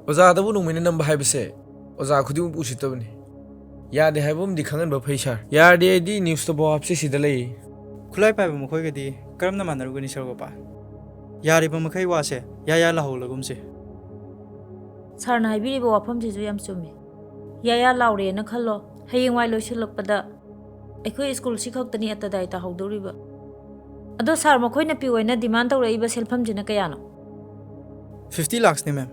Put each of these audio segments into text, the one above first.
ꯑꯣꯖꯥꯗꯕꯨ ꯅꯣꯡꯃꯩꯅ ꯅꯝꯕ ꯍꯥꯏꯕꯁꯦ ꯑꯣꯖꯥ ꯈꯨꯗꯤꯡꯃꯛ ꯎꯁꯤꯠꯇꯕꯅꯤ ꯌꯥꯗꯦ ꯍꯥꯏꯕ ꯑꯃꯗꯤ ꯈꯪꯍꯟꯕ ꯐꯩ ꯁꯥꯔ ꯌꯥꯔꯗꯤ ꯑꯩꯗꯤ ꯅ꯭ꯌꯨꯁꯇ ꯄꯥꯎ ꯍꯥꯞꯁꯤ ꯁꯤꯗ ꯂꯩ ꯈꯨꯠꯂꯥꯏ ꯄꯥꯏꯕ ꯃꯈꯣꯏꯒꯗꯤ ꯀꯔꯝꯅ ꯃꯥꯟꯅꯔꯨꯒꯅꯤ ꯁꯔꯒꯣꯄꯥꯜ ꯌꯥꯔꯤꯕ ꯃꯈꯩ ꯋꯥꯁꯦ ꯌꯥ ꯂꯥꯍꯧꯂꯒꯨꯝꯁꯦ ꯁꯥꯔꯅ ꯍꯥꯏꯕꯤꯔꯤꯕ ꯋꯥꯐꯝꯁꯤꯁꯨ ꯌꯥꯝ ꯆꯨꯝꯃꯤ ꯌꯥ ꯂꯥꯎꯔꯦꯅ ꯈꯜꯂꯣ ꯍꯌꯦꯡꯋꯥꯏ ꯂꯣꯏꯁꯤꯜꯂꯛꯄꯗ ꯑꯩꯈꯣꯏ ꯁ꯭ꯀꯨꯜꯁꯤ ꯈꯛꯇꯅꯤ ꯑꯇꯗꯥꯏ ꯇꯥꯍꯧꯗꯧꯔꯤꯕ ꯑꯗꯣ ꯁꯥꯔ ꯃꯈꯣꯏꯅ ꯄꯤ ꯑꯣꯏꯅ ꯗꯤꯃꯥꯟ ꯇꯧꯔꯛꯏꯕ ꯁꯦꯜꯐꯝꯁꯤꯅ ꯀꯌꯥꯅꯣ 50 lakhsꯅꯤ ꯃꯦꯝ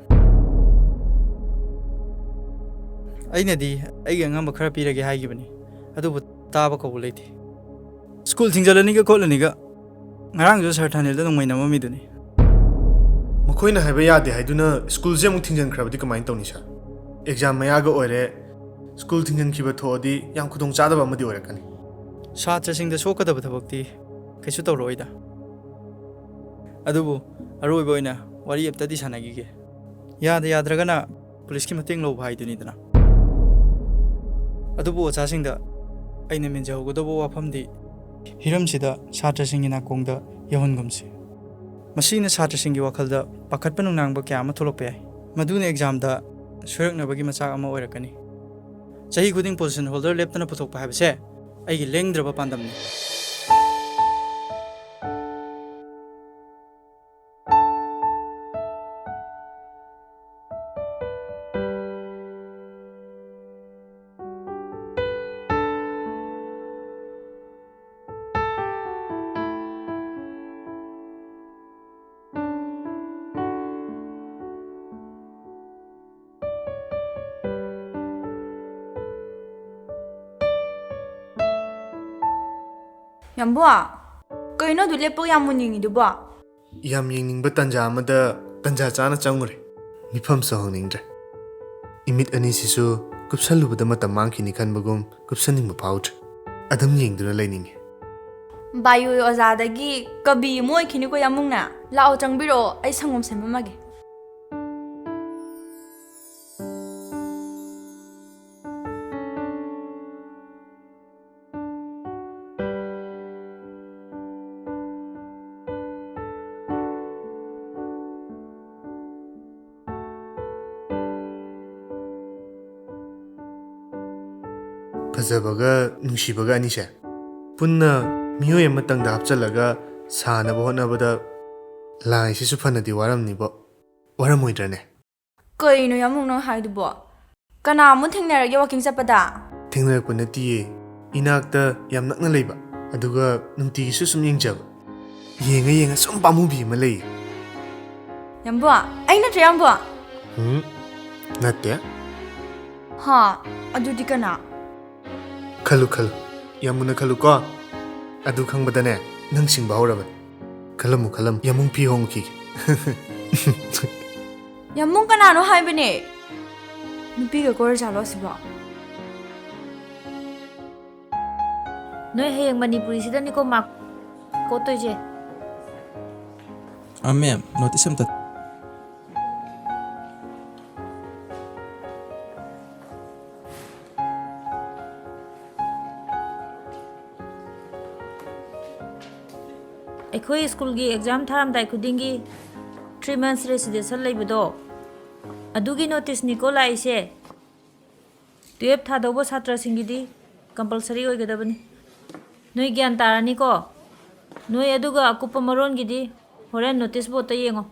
ꯑꯩꯅꯗꯤ ꯑꯩꯒꯤ ꯑꯉꯝꯕ ꯈꯔ ꯄꯤꯔꯒꯦ ꯍꯥꯏꯈꯤꯕꯅꯤ ꯑꯗꯨꯕꯨ ꯇꯥꯕ ꯀꯧꯕ ꯂꯩꯇꯦ ꯁ꯭ꯀꯨꯜ ꯊꯤꯡꯖꯤꯜꯂꯅꯤꯒ ꯈꯣꯠꯂꯅꯤꯒ ꯉꯔꯥꯡꯁꯨ ꯁꯥꯔ ꯊꯥꯅꯦꯜꯗ ꯅꯣꯡꯃꯩ ꯅꯝꯃꯝꯃꯤꯗꯨꯅꯤ ꯃꯈꯣꯏꯅ ꯍꯥꯏꯕ ꯌꯥꯗꯦ ꯍꯥꯏꯗꯨꯅ ꯁ꯭ꯀꯨꯜꯁꯦ ꯑꯃꯨꯛ ꯊꯤꯡꯖꯤꯟꯈ꯭ꯔꯕꯗꯤ ꯀꯃꯥꯏꯅ ꯇꯧꯅꯤ ꯁꯥꯔ ꯑꯦꯛꯖꯥꯝ ꯃꯌꯥꯒ ꯑꯣꯏꯔꯦ ꯁ꯭ꯀꯨꯜ ꯊꯤꯡꯖꯤꯟꯈꯤꯕ ꯊꯣꯛꯑꯗꯤ ꯌꯥꯝ ꯈꯨꯗꯣꯡꯆꯥꯗꯕ ꯑꯃꯗꯤ ꯑꯣꯏꯔꯛꯀꯅꯤ ꯁꯥꯇ꯭ꯔꯁꯤꯡꯗ ꯁꯣꯛꯀꯗꯕ ꯊꯕꯛꯇꯤ ꯀꯩꯁꯨ ꯇꯧꯔꯛꯑꯣꯏꯗ ꯑꯗꯨꯕꯨ ꯑꯔꯣꯏꯕ ꯑꯣꯏꯅ ꯋꯥꯔꯤ ꯑꯝꯇꯗꯤ ꯁꯥꯟꯅꯈꯤꯒꯦ ꯌꯥꯗ꯭ꯔꯒꯅ ꯄꯨꯂꯤꯁꯀꯤ ꯃꯇꯦꯡ ꯂꯧꯕ ꯍꯥꯏꯗꯨꯅꯤꯗꯅ ꯑꯗꯨꯕꯨ ꯑꯣꯖꯥꯁꯤꯡꯗ ꯑꯩꯅ ꯃꯦꯟꯖꯍꯧꯒꯗꯧꯕ ꯋꯥꯐꯝꯗꯤ ꯍꯤꯔꯝꯁꯤꯗ ꯁꯥꯇ꯭ꯔꯁꯤꯡꯒꯤ ꯅꯥꯀꯣꯡꯗ ꯌꯧꯍꯟꯒꯨꯝꯁꯤ ꯃꯁꯤꯅ ꯁꯥꯇ꯭ꯔꯁꯤꯡꯒꯤ ꯋꯥꯈꯜꯗ ꯄꯥꯈꯠꯄ ꯅꯨꯡꯅꯥꯡꯕ ꯀꯌꯥ ꯑꯃ ꯊꯣꯛꯂꯛꯄ ꯌꯥꯏ ꯃꯗꯨꯅ ꯑꯦꯛꯖꯥꯝꯗ ꯁꯣꯏꯔꯛꯅꯕꯒꯤ ꯃꯆꯥꯛ ꯑꯃ ꯑꯣꯏꯔꯛꯀꯅꯤ ꯆꯍꯤ ꯈꯨꯗꯤꯡ ꯄꯣꯖꯤꯁꯟ ꯍꯣꯜꯗꯔ ꯂꯦꯞꯇꯅ ꯄꯨꯊꯣꯛꯄ ꯍꯥꯏꯕꯁꯦ ꯑꯩꯒꯤ ꯂꯦꯡꯗ꯭ꯔꯕ ꯄꯥꯟꯗꯝꯅꯤ ꯌꯥꯝꯕꯣ ꯀꯩꯅꯣ ꯑꯗꯨ ꯂꯦꯞꯄꯒ ꯌꯥꯝ ꯃꯨꯟꯅꯤꯡꯉꯤꯗꯨꯕꯣ ꯌꯥꯝ ꯌꯦꯡꯅꯤꯡꯕ ꯇꯥꯟꯖꯥ ꯑꯃꯗ ꯇꯥꯟꯖꯥ ꯆꯥꯅ ꯆꯪꯉꯨꯔꯦ ꯃꯤꯐꯝꯁꯨ ꯍꯪꯅꯤꯡꯗ꯭ꯔꯦ ꯏꯃꯤꯠ ꯑꯅꯤꯁꯤꯁꯨ ꯀꯨꯞꯁꯜꯂꯨꯕꯗ ꯃꯇꯝ ꯃꯥꯡꯈꯤꯅꯤ ꯈꯟꯕꯒꯨꯝ ꯀꯨꯞꯁꯟꯅꯤꯡꯕ ꯐꯥꯎꯗ꯭ꯔꯦ ꯑꯗꯨꯝ ꯌꯦꯡꯗꯨꯅ ꯂꯩꯅꯤꯡꯉꯦ ꯕꯥꯏꯌꯨ ꯑꯣꯖꯥꯗꯒꯤ ꯀꯕꯤ ꯑꯃ ꯑꯣꯏꯈꯤꯅꯤꯀꯣ ꯌꯥꯝꯃꯨꯡꯅ ꯂꯥꯛꯑꯣ ꯆꯪꯕꯤꯔꯛꯑꯣ ꯑꯩ ꯁꯪꯒꯣꯝ ꯁꯦꯝꯃꯝꯃꯒꯦ ꯐꯖꯕꯒ ꯅꯨꯡꯁꯤꯕꯒ ꯑꯅꯤꯁꯦ ꯄꯨꯟꯅ ꯃꯤꯑꯣꯏ ꯑꯃꯇꯪꯗ ꯍꯥꯞꯆꯜꯂꯒ ꯁꯥꯅꯕ ꯍꯣꯠꯅꯕꯗ ꯂꯥꯏꯁꯤꯁꯨ ꯐꯅꯗꯤ ꯋꯥꯔꯝꯅꯤꯕꯣ ꯋꯥꯔꯝꯃꯣꯏꯗ꯭ꯔꯅꯦ ꯀꯩꯅꯣ ꯌꯥꯝꯃꯨꯡ ꯅꯪ ꯍꯥꯏꯗꯨꯕꯣ ꯀꯅꯥ ꯑꯃꯨꯛ ꯊꯦꯡꯅꯔꯒꯦ ꯋꯥꯛꯀꯤꯡ ꯆꯠꯄꯗ ꯊꯦꯡꯅꯔꯛꯄ ꯅꯠꯇꯤꯌꯦ ꯏꯅꯥꯛꯇ ꯌꯥꯝ ꯅꯛꯅ ꯂꯩꯕ ꯑꯗꯨꯒ ꯅꯨꯡꯇꯤꯒꯤꯁꯨ ꯁꯨꯝ ꯌꯦꯡꯖꯕ ꯌꯦꯡꯉ ꯁꯨꯝ ꯄꯥꯝꯃꯨꯕꯤ ꯑꯃ ꯂꯩꯌꯦ ꯌꯥꯝꯕꯣ ꯑꯩ ꯅꯠꯇ꯭ꯔꯦ ꯌꯥꯝꯕꯣ ꯅꯠꯇꯦ ꯍꯥ ꯑꯗꯨꯗꯤ ꯀꯅꯥ ꯈꯜꯂꯨ ꯌꯥꯝ ꯃꯨꯟꯅ ꯈꯜꯂꯨꯀꯣ ꯑꯗꯨ ꯈꯪꯕꯗꯅꯦ ꯅꯪ ꯁꯤꯡꯕ ꯍꯧꯔꯕꯅꯤ ꯈꯜꯂꯝꯃꯨ ꯌꯥꯝꯃꯨꯡ ꯐꯤ ꯍꯣꯡꯈꯤꯒꯦ ꯌꯥꯝꯃꯨꯡ ꯀꯅꯥꯅꯣ ꯍꯥꯏꯕꯅꯦ ꯅꯨꯄꯤꯒ ꯀꯣꯏꯔ ꯆꯥꯂꯣ ꯑꯁꯤꯕꯣ ꯅꯣꯏ ꯍꯌꯦꯡ ꯃꯅꯤꯄꯨꯔꯤꯁꯤꯗꯅꯤꯀꯣ ꯃꯥꯔꯛ ꯀꯣꯠꯇꯣꯏꯁꯦ ꯃꯦꯝ ꯅꯣꯇꯤꯁ ꯑꯝꯇ ꯑꯩꯈꯣꯏ ꯁ꯭ꯀꯨꯜꯒꯤ ꯑꯦꯛꯖꯥꯝ ꯊꯥꯔꯝꯗꯥꯏ ꯈꯨꯗꯤꯡꯒꯤ 3 months ꯔꯦꯁꯤꯗꯦꯟꯁꯤꯌꯦꯜ ꯂꯩꯕꯗꯣ ꯑꯗꯨꯒꯤ ꯅꯣꯇꯤꯁꯅꯤꯀꯣ ꯂꯥꯛꯏꯁꯦ 12 ꯊꯥꯗꯧꯕ ꯁꯥꯇ꯭ꯔꯁꯤꯡꯒꯤꯗꯤ ꯀꯝꯄꯜꯁꯔꯤ ꯑꯣꯏꯒꯗꯕꯅꯤ ꯅꯣꯏ ꯒ꯭ꯌꯥꯟ ꯇꯥꯔꯅꯤꯀꯣ ꯅꯣꯏ ꯑꯗꯨꯒ ꯑꯀꯨꯞꯄ ꯃꯔꯣꯟꯒꯤꯗꯤ ꯍꯣꯔꯦꯟ ꯅꯣꯇꯤꯁ ꯕꯣꯔꯗꯇ ꯌꯦꯡꯉꯣ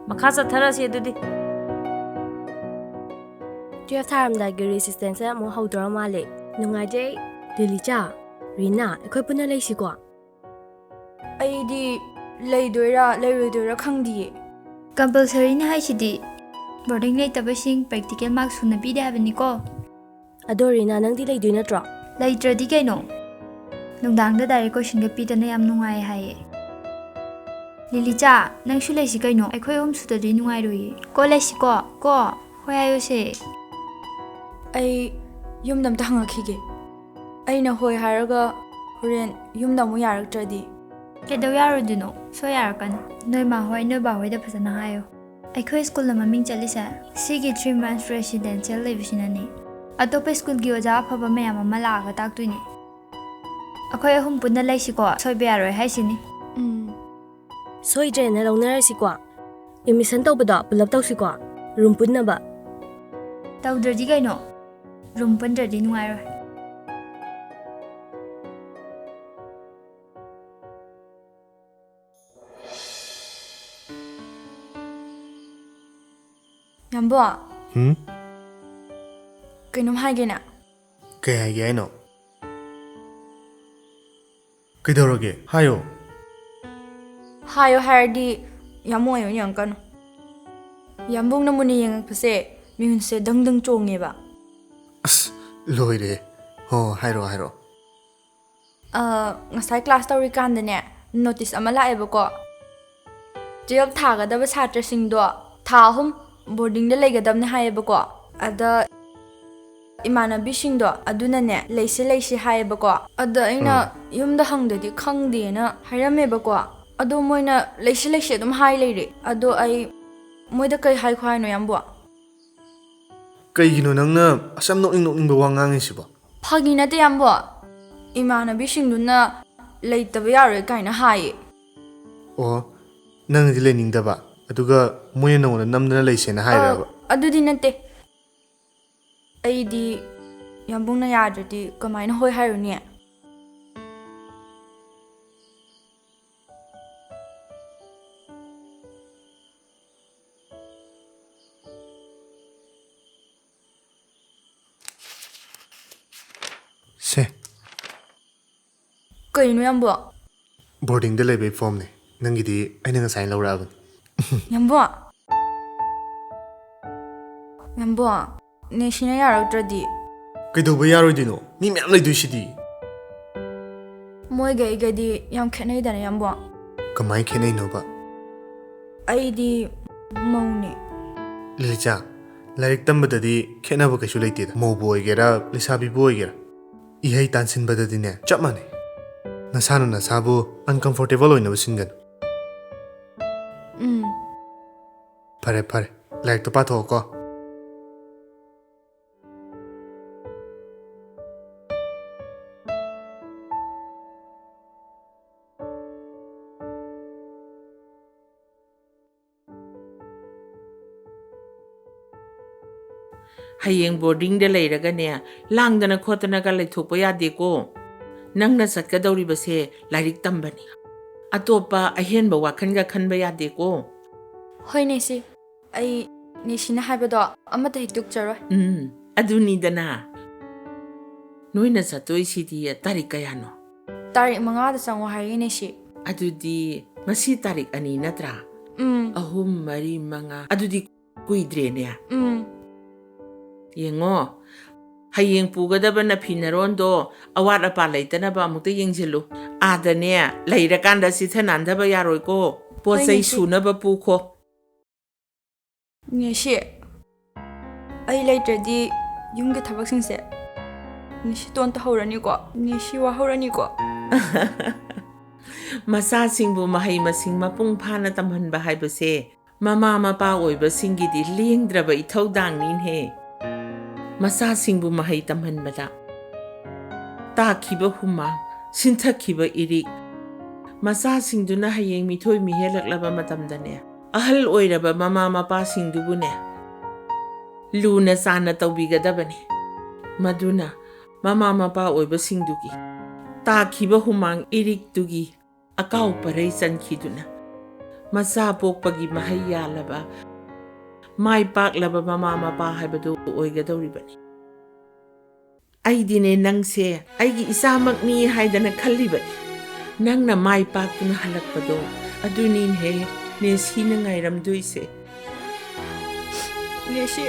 ꯃꯈꯥ ꯆꯠꯊꯔꯁꯤ ꯑꯗꯨꯗꯤ 12 ꯊꯥꯔꯝꯗꯥꯏꯒꯤ ꯔꯦꯁꯤꯁꯇꯦꯟꯁ ꯑꯃꯨꯛ ꯍꯧꯗꯣꯔ ꯃꯥꯜꯂꯦ ꯅꯨꯡꯉꯥꯏꯖꯩ ꯂꯤꯂꯤꯆꯥ ꯔꯤꯅꯥ ꯑꯩꯈꯣꯏ ꯄꯨꯟꯅ ꯂꯩꯁꯤꯀꯣ ꯑꯩꯗꯤ ꯂꯩꯗꯣꯏꯔꯥ ꯂꯩꯔꯣꯏꯗꯣꯏꯔꯥ ꯈꯪꯗꯤꯌꯦ ꯀꯝꯄꯜꯁꯔꯤꯅꯤ ꯍꯥꯏꯁꯤꯗꯤ ꯕꯣꯔꯗꯤꯡ ꯂꯩꯇꯕꯁꯤꯡ ꯄ꯭ꯔꯦꯛꯇꯤꯀꯦꯜ ꯃꯥꯔꯛ ꯁꯨꯅ ꯄꯤꯗꯦ ꯍꯥꯏꯕꯅꯤꯀꯣ ꯑꯗꯣ ꯔꯤꯅꯥ ꯅꯪꯗꯤ ꯂꯩꯗꯣꯏ ꯅꯠꯇ꯭ꯔꯣ ꯂꯩꯇ꯭ꯔꯗꯤ ꯀꯩꯅꯣ ꯅꯨꯡꯗꯥꯡꯗ ꯗꯥꯏꯔꯦꯛ ꯀꯣꯏꯁꯟꯒ ꯄꯤꯗꯅ ꯌꯥꯝ ꯅꯨꯡꯉꯥꯏ ꯍꯥꯏꯌꯦ ꯂꯤꯂꯤꯆꯥ ꯅꯪꯁꯨ ꯂꯩꯁꯤ ꯀꯩꯅꯣ ꯑꯩꯈꯣꯏ ꯑꯍꯨꯝ ꯁꯨꯗꯗꯤ ꯅꯨꯡꯉꯥꯏꯔꯣꯏꯌꯦ ꯀꯣ ꯂꯩꯁꯤꯀꯣ ꯀꯣ ꯍꯣꯏ ꯍꯥꯏꯌꯨꯁꯦ ꯑꯩ ꯌꯨꯝꯗ ꯑꯝꯇ ꯍꯪꯉꯛꯈꯤꯒꯦ ꯑꯩꯅ ꯍꯣꯏ ꯍꯥꯏꯔꯒ ꯍꯣꯔꯦꯟ ꯌꯨꯝꯗ ꯑꯃꯨꯛ ꯌꯥꯔꯛꯇ꯭ꯔꯗꯤ ꯀꯩꯗꯧ ꯌꯥꯔꯣꯏꯗꯣꯏꯅꯣ ꯁꯣꯏ ꯌꯥꯔꯛꯀꯅꯤ ꯅꯣꯏ ꯃꯥ ꯍꯣꯏ ꯅꯣꯏ ꯕꯥ ꯍꯣꯏꯗ ꯐꯖꯅ ꯍꯥꯏꯌꯣ ꯑꯩꯈꯣꯏ ꯁ꯭ꯀꯨꯜꯅ ꯃꯃꯤꯡ ꯆꯠꯂꯤꯁꯦ ꯁꯤꯒꯤ 3 months ꯔꯦꯁꯤꯗꯦꯟꯁꯤꯌꯦꯜ ꯂꯩꯕꯁꯤꯅꯅꯤ ꯑꯇꯣꯞꯄ ꯁ꯭ꯀꯨꯜꯒꯤ ꯑꯣꯖꯥ ꯑꯐꯕ ꯃꯌꯥꯝ ꯑꯃ ꯂꯥꯛꯑꯒ ꯇꯥꯛꯇꯣꯏꯅꯦ ꯑꯩꯈꯣꯏ ꯑꯍꯨꯝ ꯄꯨꯟꯅ ꯂꯩꯁꯤꯀꯣ ꯁꯣꯏꯕ ꯌꯥꯔꯣꯏ ꯍꯥꯏꯁꯤꯅꯤ ꯁꯣꯏꯗ꯭ꯔꯦꯅ ꯂꯧꯅꯔꯁꯤꯀꯣ ꯑꯦꯠꯃꯤꯁꯟ ꯇꯧꯕꯗꯣ ꯄꯨꯂꯞ ꯇꯧꯁꯤꯀꯣ ꯔꯨꯝ ꯄꯨꯟꯅꯕ ꯇꯧꯗ꯭ꯔꯗꯤ ꯀꯩꯅꯣ ꯔꯨꯝ ꯄꯨꯟꯗ꯭ꯔꯗꯤ ꯅꯨꯡꯉꯥꯏꯔꯣꯏ ꯌꯥꯝꯕꯣ ꯍꯨꯝ ꯀꯩꯅꯣꯝ ꯍꯥꯏꯒꯦꯅ ꯀꯩ ꯍꯥꯏꯒꯦ ꯍꯥꯏꯅꯣ ꯀꯩꯗꯧꯔꯒꯦ ꯍꯥꯏꯌꯣ ꯍꯥꯏꯌꯣ ꯍꯥꯏꯔꯗꯤ ꯌꯥꯝ ꯑꯣꯏꯅ ꯌꯦꯡꯉꯛꯀꯅꯨ ꯌꯥꯝꯕꯨꯡꯅ ꯃꯨꯟꯅ ꯌꯦꯡꯉꯛꯄꯁꯦ ꯃꯤꯍꯨꯟꯁꯦ ꯗꯪ ꯗꯪ ꯆꯣꯡꯉꯦꯕ ꯑꯁ ꯂꯣꯏꯔꯦ ꯍꯣ ꯍꯥꯏꯔꯣ ꯉꯁꯥꯏ ꯀ꯭ꯂꯥꯁ ꯇꯧꯔꯤꯀꯥꯟꯗꯅꯦ ꯅꯣꯇꯤꯁ ꯑꯃ ꯂꯥꯛꯑꯦꯕꯀꯣ 12 ꯊꯥꯒꯗꯕ ꯁꯥꯇ꯭ꯔꯁꯤꯡꯗꯣ ꯊꯥ 3 ꯕꯣꯔꯗꯤꯡꯗ ꯂꯩꯒꯗꯕꯅꯦ ꯍꯥꯏꯌꯦꯕꯀꯣ ꯑꯗ ꯏꯃꯥꯟꯅꯕꯤꯁꯤꯡꯗꯣ ꯑꯗꯨꯅꯅꯦ ꯂꯩꯁꯤ ꯍꯥꯏꯌꯦꯕꯀꯣ ꯑꯗ ꯑꯩꯅ ꯌꯨꯝꯗ ꯍꯪꯗꯗꯤ ꯈꯪꯗꯦꯅ ꯍꯥꯏꯔꯝꯃꯦꯕꯀꯣ ꯑꯗꯣ ꯃꯣꯏꯅ ꯂꯩꯁꯤ ꯑꯗꯨꯝ ꯍꯥꯏ ꯂꯩꯔꯦ ꯑꯗꯣ ꯑꯩ ꯃꯣꯏꯗ ꯀꯩ ꯍꯥꯏꯈꯣ ꯍꯥꯏꯅꯣ ꯌꯥꯝꯕꯣ ꯀꯩꯒꯤꯅꯣ ꯅꯪꯅ ꯑꯁꯝ ꯅꯣꯛꯅꯤꯡꯕ ꯋꯥ ꯉꯥꯡꯉꯤꯁꯤꯕꯣ ꯐꯥꯒꯤ ꯅꯠꯇꯦ ꯌꯥꯝꯕꯣ ꯏꯃꯥꯟꯅꯕꯤꯁꯤꯡꯗꯨꯅ ꯂꯩꯇꯕ ꯌꯥꯔꯣꯏ ꯀꯥꯏꯅ ꯍꯥꯏꯌꯦ ꯑꯣ ꯅꯪꯅꯗꯤ ꯂꯩꯅꯤꯡꯗꯕ ꯑꯗꯨꯒ ꯃꯣꯏꯅ ꯅꯉꯣꯟꯗ ꯅꯝꯗꯅ ꯂꯩꯁꯦꯅ ꯍꯥꯏꯔꯕ ꯑꯗꯨꯗꯤ ꯅꯠꯇꯦ ꯑꯩꯗꯤ ꯌꯥꯝꯕꯨꯡꯅ ꯌꯥꯗ꯭ꯔꯗꯤ ꯀꯃꯥꯏꯅ ꯍꯣꯏ ꯍꯥꯏꯔꯨꯅꯤ ꯁꯦ ꯀꯩꯅꯣ ꯌꯥꯝꯕꯣ ꯕꯣꯔꯗꯤꯡꯗ ꯂꯩꯕꯩ ꯐꯣꯝꯅꯦ ꯅꯪꯒꯤꯗꯤ ꯑꯩꯅ ꯉꯁꯥꯏ ꯂꯧꯔꯛꯑꯕꯅꯤ ꯌꯥꯝꯕꯣ ꯅꯦꯁꯤꯅ ꯌꯥꯔꯛꯇ꯭ꯔꯗꯤ ꯀꯩꯗꯧꯕ ꯌꯥꯔꯣꯏꯗꯣꯏꯅꯣ ꯃꯤ ꯃꯌꯥꯝ ꯂꯩꯗꯣꯏꯁꯤꯗꯤ ꯃꯣꯏꯒ ꯑꯩꯒꯗꯤ ꯌꯥꯝ ꯈꯦꯠꯅꯩꯗꯅ ꯌꯥꯝꯕꯣ ꯀꯃꯥꯏꯅ ꯈꯦꯠꯅꯩꯅꯣꯕ ꯑꯩꯗꯤ ꯃꯧꯅꯦ ꯂꯤꯂꯤꯆꯥ ꯂꯥꯏꯔꯤꯛ ꯇꯝꯕꯗꯗꯤ ꯈꯦꯠꯅꯕ ꯀꯩꯁꯨ ꯂꯩꯇꯦꯗ ꯃꯧꯕꯨ ꯑꯣꯏꯒꯦꯔꯥ ꯂꯩꯁꯥꯕꯤꯕꯨ ꯑꯣꯏꯒꯦꯔꯥ ꯏꯍꯩ ꯇꯥꯟꯁꯤꯟꯕꯗꯗꯤꯅꯦ ꯆꯞ ꯃꯥꯟꯅꯩ ꯅꯁꯥꯅ ꯅꯁꯥꯕꯨ ꯑꯟꯀꯝꯐꯣꯔꯇꯦꯕꯜ ꯑꯣꯏꯅꯕ ꯁꯤꯟꯒꯅꯨ ꯐꯔꯦ ꯂꯥꯏꯔꯤꯛꯇꯣ ꯄꯥꯊꯣꯛꯑꯣꯀꯣ ꯍꯌꯦꯡ ꯕꯣꯔꯗꯤꯡꯗ ꯂꯩꯔꯒꯅꯦ ꯂꯥꯡꯗꯅ ꯈꯣꯠꯇꯅꯒ ꯂꯩꯊꯣꯛꯄ ꯌꯥꯗꯦꯀꯣ ꯅꯪꯅ ꯆꯠꯀꯗꯧꯔꯤꯕꯁꯦ ꯂꯥꯏꯔꯤꯛ ꯇꯝꯕꯅꯤ ꯑꯇꯣꯞꯄ ꯑꯍꯦꯟꯕ ꯋꯥꯈꯜꯒ ꯈꯟꯕ ꯌꯥꯗꯦꯀꯣ ꯍꯣꯏ ꯅꯦꯁꯤ ꯑꯩ ꯅꯦꯁꯤꯅ ꯍꯥꯏꯕꯗꯣ ꯑꯃꯠꯇ ꯍꯦꯛ ꯇꯨꯛꯆꯔꯣꯏ ꯑꯗꯨꯅꯤꯗꯅ ꯅꯣꯏꯅ ꯆꯠꯇꯣꯏꯁꯤꯗꯤ ꯇꯥꯔꯤꯛ ꯀꯌꯥꯅꯣ ꯇꯥꯔꯤꯛ 5ꯗ ꯆꯪꯉꯣ ꯍꯥꯏꯔꯤ ꯅꯦꯁꯤ ꯑꯗꯨꯗꯤ ꯉꯁꯤ ꯇꯥꯔꯤꯛ 2 ꯅꯠꯇ꯭ꯔꯥ 3, 4, 5 ꯑꯗꯨꯗꯤ ꯀꯨꯏꯗ꯭ꯔꯦꯅꯦ ꯌꯦꯡꯉꯣ ꯍꯌꯦꯡ ꯄꯨꯒꯗꯕ ꯅꯐꯤ-ꯅꯔꯣꯟꯗꯣ ꯑꯋꯥꯠ ꯑꯄꯥ ꯂꯩꯇꯅꯕ ꯑꯃꯨꯛꯇ ꯌꯦꯡꯁꯤꯜꯂꯨ ꯑꯥꯗꯅꯦ ꯂꯩꯔꯀꯥꯟꯗ ꯆꯤꯊ ꯅꯥꯟꯗꯕ ꯌꯥꯔꯣꯏꯀꯣ ꯄꯣꯠ ꯆꯩ ꯁꯨꯅꯕ ꯄꯨꯈꯣ ꯅꯦꯁꯤ ꯑꯩ ꯂꯩꯇ꯭ꯔꯗꯤ ꯌꯨꯝꯒꯤ ꯊꯕꯛꯁꯤꯡꯁꯦ ꯅꯦꯁꯤ ꯇꯣꯟ ꯇꯧꯍꯧꯔꯅꯤꯀꯣ ꯅꯦꯁꯤ ꯋꯥꯍꯧꯔꯅꯤꯀꯣ ꯃꯆꯥꯁꯤꯡꯕꯨ ꯃꯍꯩ ꯃꯁꯤꯡ ꯃꯄꯨꯡ ꯐꯥꯅ ꯇꯝꯍꯟꯕ ꯍꯥꯏꯕꯁꯦ ꯃꯃꯥ ꯃꯄꯥ ꯑꯣꯏꯕꯁꯤꯡꯒꯤꯗꯤ ꯂꯦꯡꯗ꯭ꯔꯕ ꯏꯊꯧꯗꯥꯡꯅꯤꯅꯦ ꯃꯆꯥꯁꯤꯡꯕꯨ ꯃꯍꯩ ꯇꯝꯍꯟꯕꯗ ꯇꯥꯈꯤꯕ ꯍꯨꯃꯥꯡ ꯁꯤꯟꯊꯈꯤꯕ ꯏꯔꯤꯛ ꯃꯆꯥꯁꯤꯡꯗꯨꯅ ꯍꯌꯦꯡ ꯃꯤꯊꯣꯏ ꯃꯤꯍꯦꯜꯂꯛꯂꯕ ꯃꯇꯝꯗꯅꯦ ꯑꯍꯜ ꯑꯣꯏꯔꯕ ꯃꯃꯥ ꯃꯄꯥꯁꯤꯡꯗꯨꯕꯨꯅꯦ ꯂꯨꯅ ꯆꯥꯟꯅ ꯇꯧꯕꯤꯒꯗꯕꯅꯤ ꯃꯗꯨꯅ ꯃꯃꯥ ꯃꯄꯥ ꯑꯣꯏꯕꯁꯤꯡꯗꯨꯒꯤ ꯇꯥꯈꯤꯕ ꯍꯨꯃꯥꯡ ꯏꯔꯤꯛꯇꯨꯒꯤ ꯑꯀꯥꯎ ꯄꯔꯩ ꯆꯟꯈꯤꯗꯨꯅ ꯃꯆꯥ ꯄꯣꯛꯄꯒꯤ ꯃꯍꯩ ꯌꯥꯜꯂꯕ ꯃꯥꯏ ꯄꯥꯛꯂꯕ ꯃꯃꯥ ꯃꯄꯥ ꯍꯥꯏꯕꯗꯨ ꯑꯣꯏꯒꯗꯧꯔꯤꯕꯅꯤ ꯑꯩꯗꯤꯅꯦ ꯅꯪꯁꯦ ꯑꯩꯒꯤ ꯏꯆꯥꯃꯛꯅꯤ ꯍꯥꯏꯗꯅ ꯈꯜꯂꯤꯕꯅꯤ ꯅꯪꯅ ꯃꯥꯏ ꯄꯥꯛꯇꯨꯅ ꯍꯜꯂꯛꯄꯗꯣ ꯑꯗꯨꯅꯤꯅꯦ ꯅꯦꯁꯤꯅ ꯉꯥꯏꯔꯝꯗꯣꯏꯁꯦ ꯅꯦꯁꯤ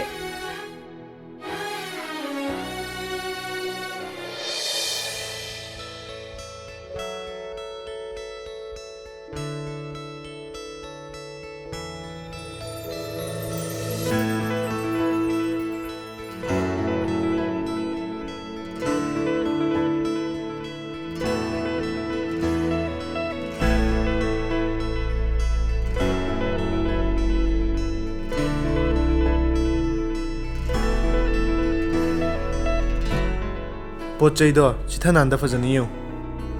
ꯄꯣꯠ ꯆꯩꯗꯣ ꯆꯤꯊ ꯅꯥꯟꯗ ꯐꯖꯅ ꯌꯦꯡꯉꯨ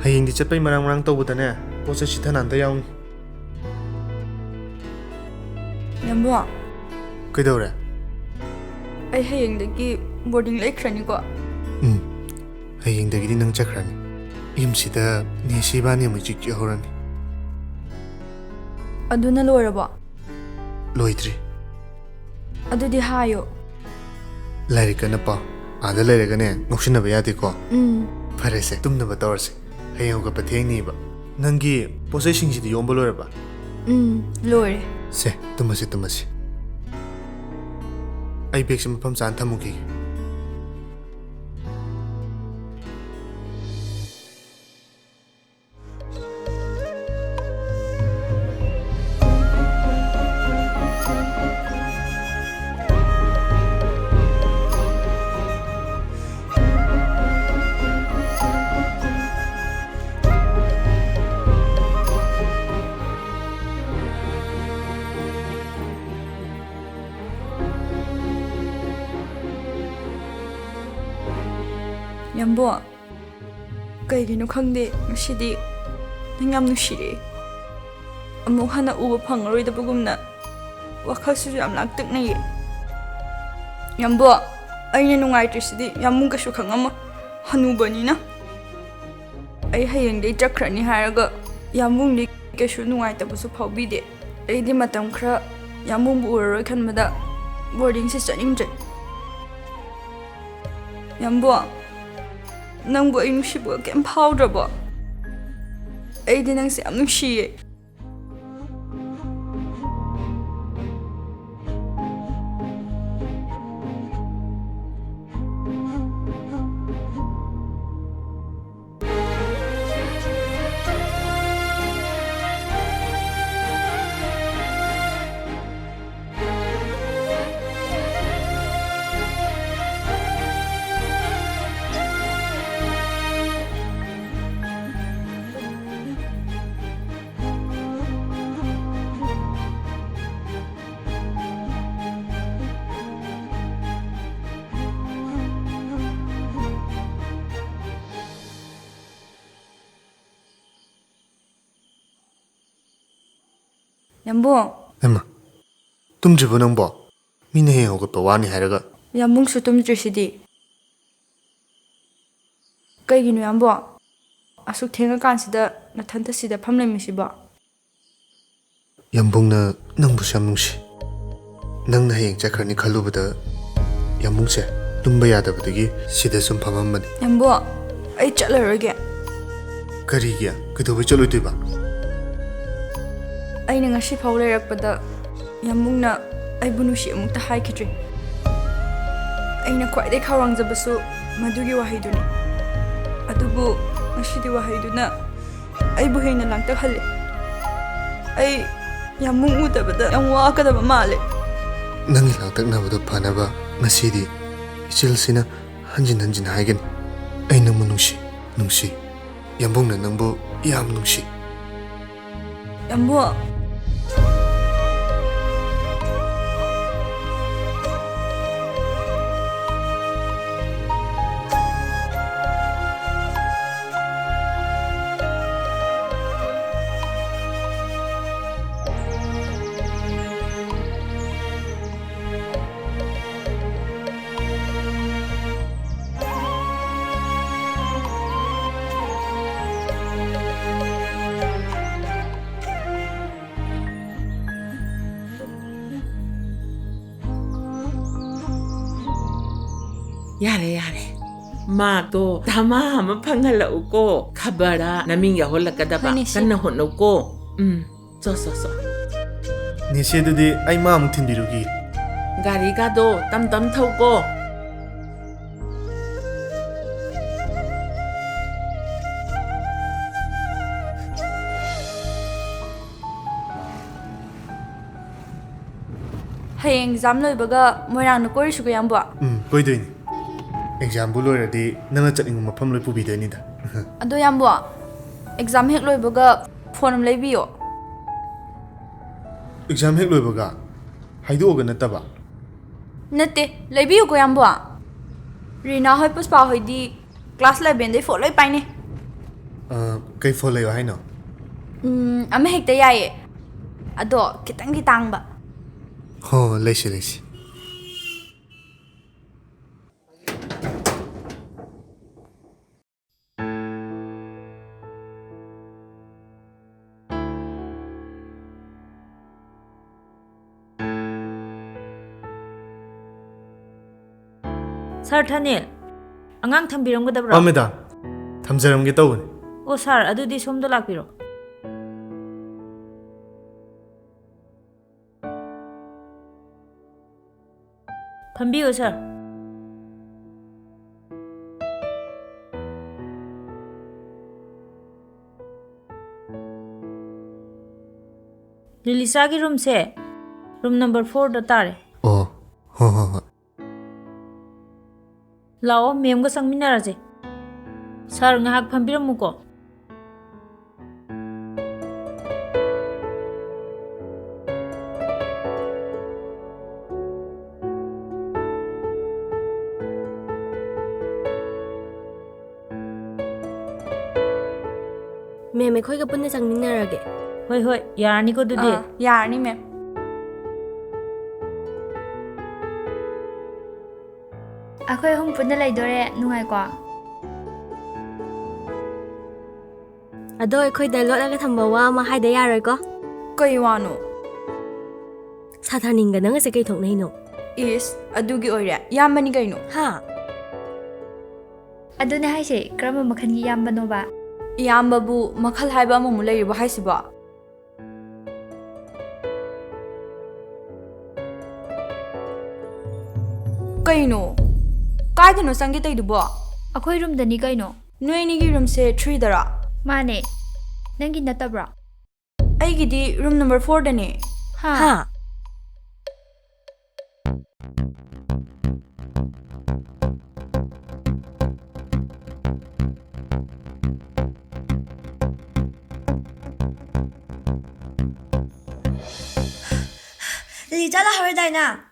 ꯍꯌꯦꯡꯗꯤ ꯆꯠꯄꯩ ꯃꯔꯥꯡ ꯇꯧꯕꯗꯅꯦ ꯄꯣꯠ ꯆꯩ ꯁꯤꯊꯅꯥꯟꯗ ꯌꯥꯎꯅꯤ ꯌꯥꯝꯕꯣ ꯀꯩꯗꯧꯔꯦ ꯑꯩ ꯍꯌꯦꯡꯗꯒꯤ ꯕꯣꯔꯗꯤꯡ ꯂꯩꯈ꯭ꯔꯅꯤꯀꯣ ꯍꯌꯦꯡꯗꯒꯤꯗꯤ ꯅꯪ ꯆꯠꯈ꯭ꯔꯅꯤ ꯌꯨꯝꯁꯤꯗ ꯅꯦꯁꯤ ꯏꯕꯥꯅꯤ ꯑꯃꯨꯛ ꯆꯤꯛꯍꯧꯔꯅꯤ ꯑꯗꯨꯅ ꯂꯣꯏꯔꯕꯣ ꯂꯣꯏꯗ꯭ꯔꯤ ꯑꯗꯨꯗꯤ ꯍꯥꯏꯌꯣ ꯂꯥꯏꯔꯤꯛ ꯀꯟꯅ ꯄꯥꯎ ꯑꯥꯗ ꯂꯩꯔꯒꯅꯦ ꯉꯧꯁꯤꯟꯅꯕ ꯌꯥꯗꯦꯀꯣ ꯎꯝ ꯐꯔꯦꯁꯦ ꯇꯨꯝꯅꯕ ꯇꯧꯔꯁꯦ ꯍꯌꯦꯡ ꯍꯧꯒꯠꯄ ꯊꯦꯡꯅꯤꯕ ꯅꯪꯒꯤ ꯄꯣꯠꯆꯩꯁꯤꯡꯁꯤꯗꯤ ꯌꯣꯝꯕ ꯂꯣꯏꯔꯕ ꯂꯣꯏꯔꯦ ꯁꯦ ꯇꯨꯝꯃꯁꯤ ꯑꯩ ꯕꯦꯒꯁꯦ ꯃꯐꯝ ꯆꯥꯅ ꯊꯝꯃꯨꯈꯤꯒꯦ ꯌꯥꯝꯕꯣ ꯀꯩꯒꯤꯅꯣ ꯈꯪꯗꯦ ꯉꯁꯤꯗꯤ ꯅꯪ ꯌꯥꯝ ꯅꯨꯡꯁꯤꯔꯛꯑꯦ ꯑꯃꯨꯛ ꯍꯟꯅ ꯎꯕ ꯐꯪꯉꯔꯣꯏꯗꯕꯒꯨꯝꯅ ꯋꯥꯈꯜꯁꯤꯁꯨ ꯌꯥꯝ ꯂꯥꯡꯇꯛꯅꯩꯌꯦ ꯌꯥꯝꯕꯣ ꯑꯩꯅ ꯅꯨꯡꯉꯥꯏꯇ꯭ꯔꯤꯁꯤꯗꯤ ꯌꯥꯝꯃꯨꯡ ꯀꯩꯁꯨ ꯈꯪꯉꯝꯃꯣꯏ ꯍꯅꯨꯕꯅꯤꯅ ꯑꯩ ꯍꯌꯦꯡꯗꯩ ꯆꯠꯈ꯭ꯔꯅꯤ ꯍꯥꯏꯔꯒ ꯌꯥꯝꯃꯨꯡꯗꯤ ꯀꯩꯁꯨ ꯅꯨꯡꯉꯥꯏꯇꯕꯁꯨ ꯐꯥꯎꯕꯤꯗꯦ ꯑꯩꯗꯤ ꯃꯇꯝ ꯈꯔ ꯌꯥꯝꯃꯨꯡꯕꯨ ꯎꯔꯔꯣꯏ ꯈꯟꯕꯗ ꯕꯣꯔꯗꯤꯡꯁꯦ ꯆꯠꯅꯤꯡꯗ꯭ꯔꯦ ꯌꯥꯝꯕꯣ ꯅꯪꯕꯨ ꯑꯩ ꯅꯨꯡꯁꯤꯕꯒ ꯀꯩꯝ ꯐꯥꯎꯗ꯭ꯔꯕꯣ ꯑꯩꯗꯤ ꯅꯪꯁꯦ ꯌꯥꯝ ꯅꯨꯡꯁꯤꯌꯦ ꯌꯥꯝꯕꯣ ꯑꯦꯝꯃ ꯇꯨꯝꯗ꯭ꯔꯤꯕꯣ ꯅꯪꯕꯣ ꯃꯤꯅ ꯍꯌꯦꯡ ꯍꯧꯒꯠꯄ ꯋꯥꯅꯤ ꯍꯥꯏꯔꯒ ꯌꯥꯝꯕꯨꯡꯁꯨ ꯇꯨꯝꯗ꯭ꯔꯤꯁꯤꯗꯤ ꯀꯩꯒꯤꯅꯣ ꯌꯥꯝꯕꯣ ꯑꯁꯨꯛ ꯊꯦꯡꯉꯀꯥꯟꯁꯤꯗ ꯅꯊꯟꯇ ꯁꯤꯗ ꯐꯝ ꯂꯩꯔꯝꯃꯤꯁꯤꯕꯣ ꯌꯥꯝꯕꯨꯡꯅ ꯅꯪꯕꯨꯁꯨ ꯌꯥꯝ ꯅꯨꯡꯁꯤ ꯅꯪꯅ ꯍꯌꯦꯡ ꯆꯠꯈ꯭ꯔꯅꯤ ꯈꯜꯂꯨꯕꯗ ꯌꯥꯝꯕꯨꯡꯁꯦ ꯇꯨꯝꯕ ꯌꯥꯗꯕꯗꯒꯤ ꯁꯤꯗ ꯁꯨꯝ ꯐꯝꯃꯝꯕꯅꯤ ꯌꯥꯝꯕꯣ ꯑꯩ ꯆꯠꯂꯔꯣꯏꯒꯦ ꯀꯔꯤꯒꯤ ꯀꯩꯗꯧꯕꯩ ꯆꯠꯂꯣꯏꯗꯣꯏꯕ ꯑꯩꯅ ꯉꯁꯤ ꯐꯥꯎ ꯂꯩꯔꯛꯄꯗ ꯌꯥꯝꯕꯨꯡꯅ ꯑꯩꯕꯨ ꯅꯨꯡꯁꯤ ꯑꯃꯨꯛꯇ ꯍꯥꯏꯈꯤꯗ꯭ꯔꯤ ꯑꯩꯅ ꯈ꯭ꯋꯥꯏꯗꯒꯤ ꯈꯧꯔꯥꯡꯖꯕꯁꯨ ꯃꯗꯨꯒꯤ ꯋꯥꯍꯩꯗꯨꯅꯤ ꯑꯗꯨꯕꯨ ꯉꯁꯤꯗꯤ ꯋꯥꯍꯩꯗꯨꯅ ꯑꯩꯕꯨ ꯍꯦꯟꯅ ꯂꯥꯡꯇꯛꯍꯜꯂꯦ ꯑꯩ ꯌꯥꯝꯕꯨꯡ ꯎꯗꯕꯗ ꯌꯥꯝ ꯋꯥꯒꯗꯕ ꯃꯥꯜꯂꯦ ꯅꯪꯒꯤ ꯂꯥꯡꯇꯛꯅꯕꯗꯣ ꯐꯅꯕ ꯉꯁꯤꯗꯤ ꯏꯆꯦꯜꯁꯤꯅ ꯍꯟꯖꯤꯟ ꯍꯟꯖꯤꯟ ꯍꯥꯏꯒꯅꯤ ꯑꯩ ꯅꯪꯕꯨ ꯅꯨꯡꯁꯤ ꯌꯥꯝꯕꯨꯡꯅ ꯅꯪꯕꯨ ꯌꯥꯝ ꯅꯨꯡꯁꯤ ꯌꯥꯝꯕꯣ ꯌꯥꯔꯦ ꯃꯥꯛꯇꯣ ꯙꯃꯥ ꯑꯃ ꯐꯪꯍꯜꯂꯛꯎꯀꯣ ꯈꯕꯔꯗ ꯅꯃꯤꯡ ꯌꯥꯎꯍꯜꯂꯛꯀꯗꯕ ꯍꯣꯏꯅꯦ, ꯁꯤ. ꯀꯟꯅ ꯍꯣꯠꯅꯧꯀꯣ ꯆꯣ ꯅꯦꯁꯤ ꯑꯗꯨꯗꯤ ꯑꯩ ꯃꯥ ꯑꯃꯨꯛ ꯊꯤꯟꯕꯤꯔꯨꯈꯤ ꯒꯥꯔꯤꯒꯥꯗꯣ ꯇꯝ ꯊꯧꯀꯣ ꯍꯌꯦꯡ ꯑꯦꯛꯖꯥꯝ ꯂꯣꯏꯕꯒ ꯃꯣꯏꯔꯥꯡꯗ ꯀꯣꯏꯔꯨꯁꯤꯀꯣ ꯌꯥꯝꯕꯣ ꯀꯣꯏꯗꯣꯏꯅꯤ ꯑꯦꯛꯖꯥꯝꯕꯨ ꯂꯣꯏꯔꯗꯤ ꯅꯪꯅ ꯆꯠꯅꯤꯡꯕ ꯃꯐꯝ ꯂꯣꯏ ꯄꯨꯕꯤꯗꯣꯏꯅꯤꯗ ꯑꯗꯣ ꯌꯥꯝꯕꯣ ꯑꯦꯛꯖꯥꯝ ꯍꯦꯛ ꯂꯣꯏꯕꯒ ꯐꯣꯟ ꯑꯃ ꯂꯩꯕꯤꯌꯣ ꯑꯦꯛꯖꯥꯝ ꯍꯦꯛ ꯂꯣꯏꯕꯒ ꯍꯥꯏꯗꯣꯛꯑꯒ ꯅꯠꯇꯕ ꯅꯠꯇꯦ ꯂꯩꯕꯤꯌꯨꯀꯣ ꯌꯥꯝꯕꯣ ꯔꯤꯅꯥ ꯍꯣꯏ ꯄꯨꯁꯄꯥ ꯍꯣꯏꯗꯤ ꯀ꯭ꯂꯥꯁ 11ꯗꯩ ꯐꯣꯟ ꯂꯣꯏ ꯄꯥꯏꯅꯩ ꯀꯩ ꯐꯣꯟ ꯂꯩꯌꯣ ꯍꯥꯏꯅꯣ? ꯑꯃ ꯍꯦꯛꯇ ꯌꯥꯏꯌꯦ ꯑꯗꯣ ꯈꯤꯇꯪꯗꯤ ꯇꯥꯡꯕ ꯍꯣ ꯂꯩꯁꯤ ꯂꯩꯁꯤ. ꯁꯥꯔ ꯊꯅꯤꯜ ꯑꯉꯥꯡ ꯊꯝꯕꯤꯔꯝꯒꯗꯕ꯭ꯔꯣ? ꯃꯦꯗꯥꯝ ꯊꯝꯖꯔꯝꯒꯦ ꯇꯧꯕꯅꯤ. ꯑꯣ ꯁꯥꯔ ꯑꯗꯨꯗꯤ ꯁꯣꯝꯗ ꯂꯥꯛꯄꯤꯔꯣ. ꯐꯝꯕꯤꯌꯨ ꯁꯥꯔ. ꯂꯤꯂꯤꯆꯥꯒꯤ ꯔꯨꯝꯁꯦ ꯔꯨꯝ ꯅꯝꯕꯔ 4ꯗ ꯇꯥꯔꯦ. ꯑꯣ ꯍꯣ ꯍꯣ ꯍꯣꯏ. ꯂꯥꯛꯑꯣ ꯃꯦꯝꯒ ꯆꯪꯃꯤꯟꯅꯔꯁꯦ. ꯁꯥꯔ ꯉꯥꯏꯍꯥꯛ ꯐꯝꯕꯤꯔꯝꯃꯨꯀꯣ. ꯃꯦꯝ ꯑꯩꯈꯣꯏꯒ ꯄꯨꯟꯅ ꯆꯪꯃꯤꯟꯅꯔꯒꯦ. ꯍꯣꯏ ꯍꯣꯏ ꯌꯥꯔꯅꯤꯀꯣ ꯑꯗꯨꯗꯤ. ꯌꯥꯔꯅꯤ ꯃꯦꯝ. ꯑꯩꯈꯣꯏ ꯑꯍꯨꯝ ꯄꯨꯟꯅ ꯂꯩꯗꯣꯔꯦ ꯅꯨꯡꯉꯥꯏꯀꯣ? ꯑꯗꯣ ꯑꯩꯈꯣꯏꯗ ꯂꯣꯠꯂꯒ ꯊꯝꯕ ꯋꯥ ꯑꯃ ꯍꯥꯏꯗ ꯌꯥꯔꯣꯏꯀꯣ? ꯀꯩ ꯋꯥꯅꯣ? ꯁꯥꯊꯥꯅꯤꯡꯒ ꯅꯪꯒꯁꯦ ꯀꯩ ꯊꯣꯛꯅꯩꯅꯣ? ꯏꯁ ꯑꯗꯨꯒꯤ ꯑꯣꯏꯔꯦ ꯏꯌꯥꯝꯕꯅꯤ ꯀꯩꯅꯣ. ꯍꯥ? ꯑꯗꯨꯅꯦ ꯍꯥꯏꯁꯦ ꯀꯔꯝꯕ ꯃꯈꯜꯒꯤ ꯏꯌꯥꯝꯕꯅꯣꯕ? ꯏꯌꯥꯝꯕꯕꯨ ꯃꯈꯜ ꯍꯥꯏꯕ ꯑꯃꯃꯨꯛ ꯂꯩꯔꯤꯕ ꯍꯥꯏꯁꯤꯕꯣ? ꯀꯩꯅꯣ? ꯀꯥꯏꯗꯅꯣ ꯆꯪꯒꯦ ꯇꯩꯗꯨꯕꯣ? ꯑꯩꯈꯣꯏ ꯔꯨꯝꯗꯅꯤ ꯀꯩꯅꯣ. ꯅꯣꯏ ꯑꯅꯤꯒꯤ ꯔꯨꯝꯁꯦ 3ꯗꯔꯣ? ꯃꯥꯅꯦ. ꯅꯪꯒꯤ ꯅꯠꯇꯕ꯭ꯔꯣ? ꯑꯩꯒꯤꯗꯤ ꯔꯨꯝ ꯅꯝꯕꯔ 4ꯗꯅꯦ. ꯍꯥ? ꯂꯤꯂꯤꯆꯥ ꯂꯥꯛꯍꯧꯔꯗꯥꯏꯅ?